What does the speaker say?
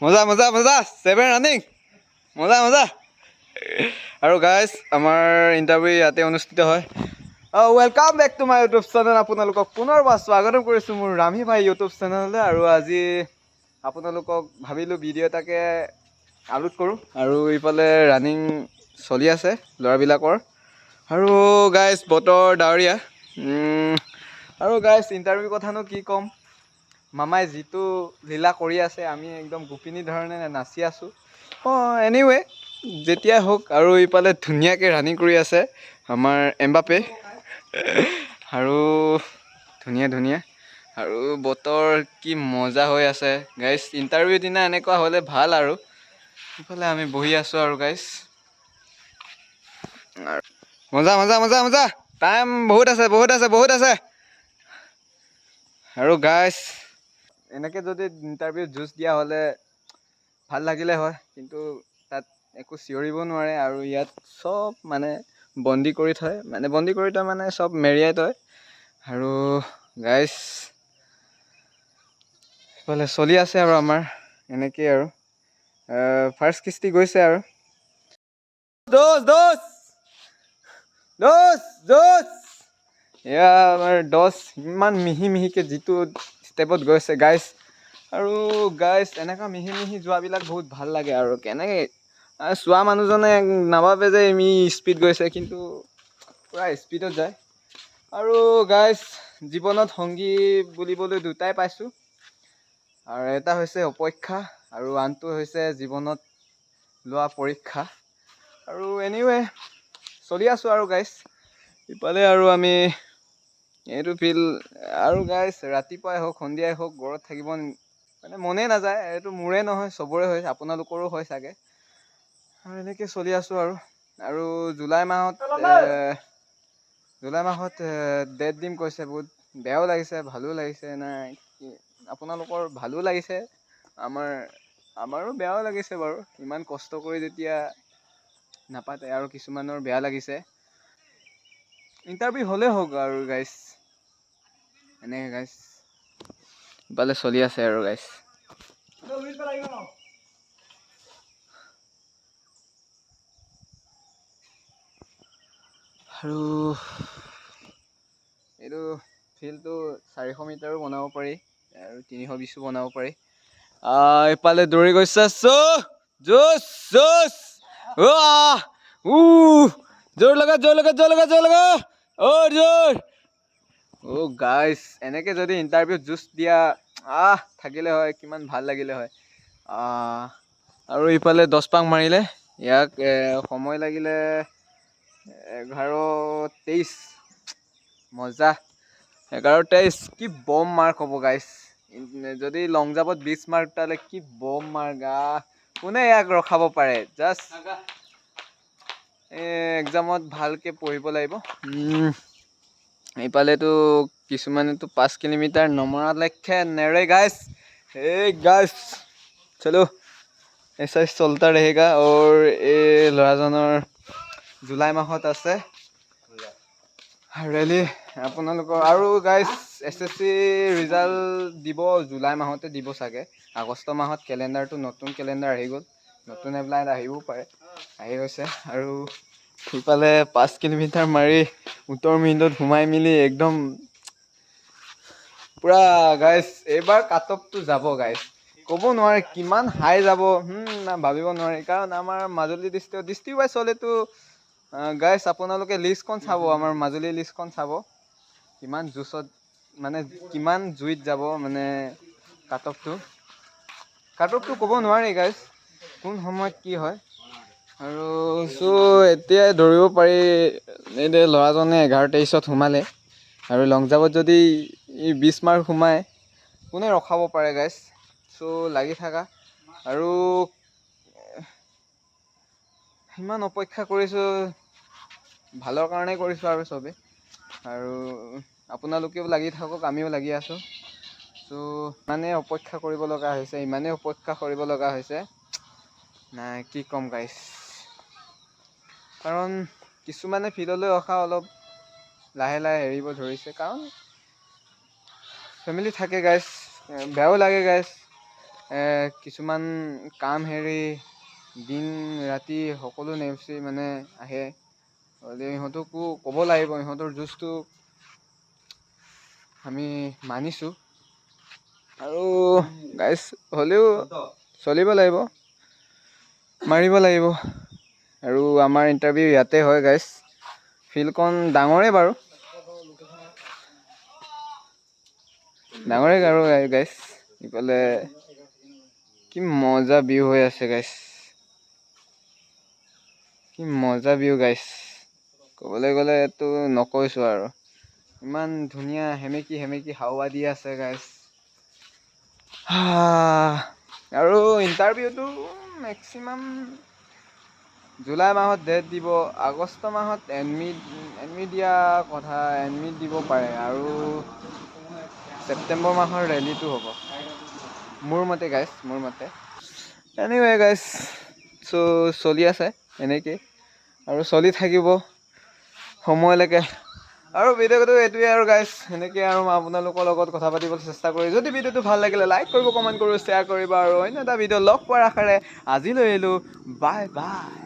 মজা মজা মজা 7 ৰানিং মজা মজা আৰু গাইজ আমাৰ ইণ্টাৰভিউ ইয়াতে অনুষ্ঠিত হয়। Welcome back to my YouTube channel. আপোনালোকক পুনৰবাৰ স্বাগতম কৰিছোঁ মোৰ ৰামী ভাই ইউটিউব চেনেললৈ। আৰু আজি আপোনালোকক ভাবিলোঁ ভিডিঅ' এটাকে আপলোড কৰোঁ। আৰু ইফালে ৰানিং চলি আছে ল'ৰাবিলাকৰ। আৰু গাইজ বতৰ ডাৱৰীয়া। আৰু গাইজ ইণ্টাৰভিউ কথানো কি ক'ম, মামাই যিটো লীলা কৰি আছে আমি একদম গোপিনী ধৰণে নাচি আছোঁ। এনিৱে যেতিয়াই হওক। আৰু ইফালে ধুনীয়াকৈ ৰানিং কৰি আছে আমাৰ এমবাপে আৰু ধুনীয়া আৰু বতৰ কি মজা হৈ আছে গাইজ। ইণ্টাৰভিউৰ দিনা এনেকুৱা হ'লে ভাল। আৰু ইফালে আমি বহি আছোঁ আৰু গাইজ মজা মজা মজা মজা টাইম বহুত আছে। আৰু গাইজ এনেকৈ যদি ইণ্টাৰভিউত যুঁজ দিয়া হ'লে ভাল লাগিলে হয়, কিন্তু তাত একো চিঞৰিব নোৱাৰে। আৰু ইয়াত চব মানে বন্দী কৰি থয় মানে চব মেৰিয়াই থয়। আৰু গাইজ ইফালে চলি আছে আৰু আমাৰ এনেকেই আৰু ফাৰ্ষ্ট কিস্তি গৈছে আৰু এয়া আমাৰ ইমান মিহিকৈ যিটো ষ্টেপত গৈছে গাইজ। আৰু গাইজ এনেকুৱা মিহি যোৱাবিলাক বহুত ভাল লাগে। আৰু কেনেকৈ চোৱা মানুহজনে নাভাবে যে ই স্পীড গৈছে, কিন্তু পূৰা স্পীডত যায়। আৰু গাইজ জীৱনত সংগী বুলিবলৈ দুটাই পাইছোঁ, আৰু এটা হৈছে অপেক্ষা আৰু আনটো হৈছে জীৱনত লোৱা পৰীক্ষা। আৰু এনিৱে চলি আছোঁ আৰু গাইজ ইফালে। আৰু আমি এইটো ফিল্ড আৰু গাইজ ৰাতিপুৱাই হওক সন্ধিয়াই হওক ঘৰত থাকিব মানে মনেই নাযায়। এইটো মোৰে নহয় চবৰে হয়, আপোনালোকৰো হয় চাগে। আৰু এনেকৈ চলি আছোঁ। আৰু জুলাই মাহত ডেট দিম কৈছে। বহুত বেয়াও লাগিছে ভালো লাগিছে। নাই আপোনালোকৰ ভালো লাগিছে, আমাৰো বেয়াও লাগিছে বাৰু। ইমান কষ্ট কৰি যেতিয়া নাপাতে আৰু কিছুমানৰ বেয়া লাগিছে। ইণ্টাৰভিউ হ'লেই হওক আৰু গাইজ এনেকৈ গাইজ ইফালে চলি আছে আৰু গাইজ। আৰু এইটো ফিল্ডটো 400 মিটাৰো বনাব পাৰি আৰু 320ও বনাব পাৰি। ইফালে দৌৰি গৈছে জোৰ লগা গাইজ এনেকৈ যদি ইণ্টাৰভিউত যুঁজ দিয়া থাকিলে হয় কিমান ভাল লাগিলে হয়। আৰু ইফালে 10 পাক মাৰিলে ইয়াক সময় লাগিলে 11:23 মজা 11:23 কি বম মাৰ্ক হ'ব গাইজ। যদি লং জাম্পত 20 মাৰ্ক তালে কি বম মাৰ্ক কোনে ইয়াক ৰখাব পাৰে। জাষ্ট এক্সামত ভালকৈ পঢ়িব লাগিব। এইফালেতো কিছুমানেতো 5 কিলোমিটাৰ নমৰালৈকে নেৰে গাইজ। গাইজ চলো ऐसा চলতা रहेगा। और এই ল'ৰাজনৰ জুলাই মাহত আছে ৰেলী আপোনালোকৰ। আৰু গাইজ SSC ৰিজাল্ট দিব জুলাই মাহতে দিব চাগে। আগষ্ট মাহত কেলেণ্ডাৰটো নতুন কেলেণ্ডাৰ আহি গ'ল, নতুন এপ্লাই আহিবও পাৰে, আহি গৈছে। আৰু সিফালে 5 কিলোমিটাৰ মাৰি উত্তৰ মিনিটত সোমাই মেলি একদম পূৰা গাইজ এইবাৰ কাট অফটো যাব গাইজ। ক'ব নোৱাৰে কিমান হাই যাব ভাবিব নোৱাৰি। কাৰণ আমাৰ মাজুলী ডিষ্ট্ৰিক্ট ৱাইজ হ'লেতো গাইজ আপোনালোকে লিষ্টখন চাব, আমাৰ মাজুলী লিষ্টখন চাব কিমান জোচত মানে কিমান জুইত যাব মানে কাট অফটো ক'ব নোৱাৰি গাইজ কোন সময়ত কি হয়। আৰু এতিয়াই দৌৰিব পাৰি। ল'ৰাজনে 11:23ত সোমালে আৰু লং জাম্পত যদি 20 মাৰ্ক সোমায় কোনে ৰখাব পাৰে গাইজ। লাগি থাকা। আৰু ইমান অপেক্ষা কৰিছোঁ ভালৰ কাৰণেই কৰিছোঁ আৰু চবেই। আৰু আপোনালোকেও লাগি থাকক, আমিও লাগি আছোঁ। ইমানেই অপেক্ষা কৰিব লগা হৈছে নাই কি ক'ম গাইজ। কাৰণ কিছুমানে ফিল্ডলৈ অহা অলপ লাহে এৰিব ধৰিছে, কাৰণ ফেমিলি থাকে গাইজ, বেয়াও লাগে গাইজ। কিছুমান কাম হেৰি দিন ৰাতি সকলো নেওচি মানে আহে। ইহঁতকো ক'ব লাগিব, ইহঁতৰ যুঁজটো আমি মানিছোঁ। আৰু গাইজ হ'লেও চলিব লাগিব, মাৰিব লাগিব। আৰু আমাৰ ইণ্টাৰভিউ ইয়াতে হয় গাইজ। ফিল্ডখন ডাঙৰেই বাৰু, ডাঙৰেই আৰু গাইজ। ইফালে কি মজা ভিউ হৈ আছে গাইজ, কি মজা ভিউ গাইজ। ক'বলৈ গ'লেতো নকৈছোঁ আৰু, ইমান ধুনীয়া সেমেকি সেমেকি হাৱা দি আছে গাইজ। আৰু ইণ্টাৰভিউটো মেক্সিমাম জুলাই মাহত ডেট দিব, আগষ্ট মাহত এডমিট দিয়া কথা, এডমিট দিব পাৰে। আৰু ছেপ্টেম্বৰ মাহৰ ৰেলীটো হ'ব মোৰ মতে গাইজ, মোৰ মতে। এনিৱে গাইজ, চলি আছে এনেকেই আৰু চলি থাকিব সময়লৈকে। আৰু ভিডিঅ'টো এইটোৱে আৰু গাইজ, সেনেকৈ আৰু মই আপোনালোকৰ লগত কথা পাতিবলৈ চেষ্টা কৰি, যদি ভিডিঅ'টো ভাল লাগিলে লাইক কৰিব, কমেণ্ট কৰিব, শ্বেয়াৰ কৰিব। আৰু অন্য এটা ভিডিঅ' লগ পোৱাৰ আশাৰে আজিলৈ এৰিলোঁ, বাই বাই।